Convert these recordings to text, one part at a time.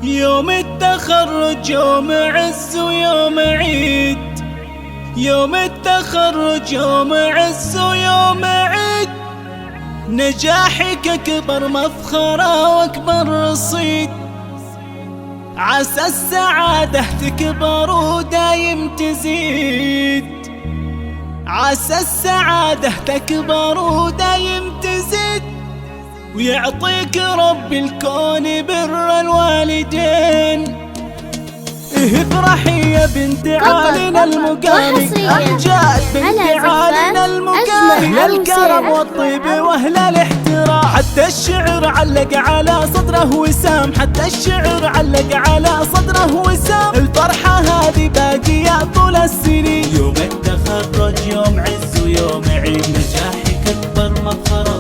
يوم التخرج يوم عز ويوم عيد، يوم التخرج يوم عز ويوم عيد، نجاحك أكبر مفخرة وأكبر رصيد، عسى السعادة تكبر ودايم تزيد، عسى السعادة تكبر ودايم تزيد، ويعطيك رب الكون بر الوالدين. افرحي يا بنت عالنا المقامي، أمجاد بنت عالنا المقامي، الكرم والطيب واهل الاحترام، حتى الشعر علق على صدره وسام، حتى الشعر علق على صدره وسام، الفرحة هذه باقية طول السنين. يوم التخرج يوم عز ويوم عيد، نجاحك أكبر مفخرة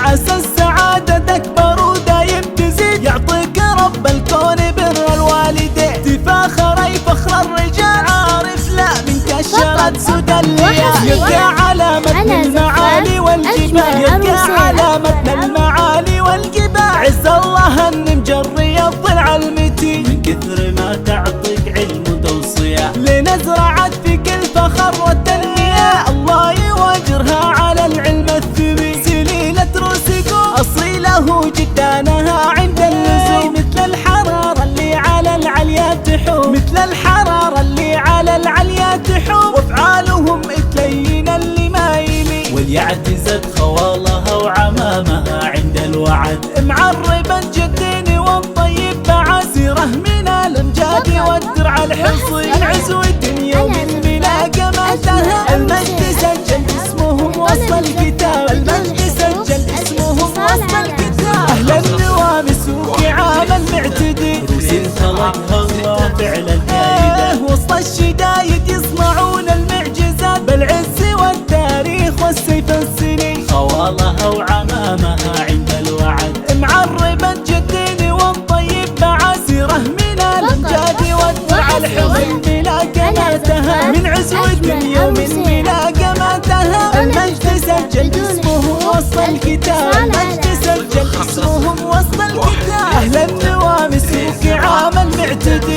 عسى السعادة تكبر ودايم تزيد، يعطيك رب الكون بر الوالدين، تفاخري فخر الرجال، عارف لا من كشرت سدى الليال، يبقى علامتنا المعالي والجبال، يبقى علامتنا المعالي والجبال، عز الله ان مجري الضلع المتين، من كثر ما تعطيك علم وتوصية لنزرعت في كل فخر والتنمية، الله يواجرها على العلم الثمين، سليلة رسكم أصيله جدانها عند اللزوم، مثل الحرارة اللي على العليات تحوم، مثل الحرارة اللي على العليات تحوم، وافعالهم تلين اللي ما يلي، وليعتزت خوالها وعمامها عند الوعد، معربا جدين والطيب بعسيره من الامجاد والدرع الحصين، العزوة يوم بلا قمتها، المجد سجل اسمهم وسط الكتاب، المجد سجل اسمهم وسط الكتاب، اهل النوامس وكعام المعتدين، روسين خلقها الله فعلا كايده، وسط الشدايد يصنعون المعجزات، بالعز والتاريخ والسيف السنين، خوالها وعمامها عند الوعد، معربا جدين والطيب بعسيره من الامجاد والدرع الحصين بلا قمتها، من عزوة يوم بلا قمتها، المجد سجل اسمهم وسط الكتاب، المجد سجل اسمهم وسط الكتاب، اهل النوامس وكعام المعتدين.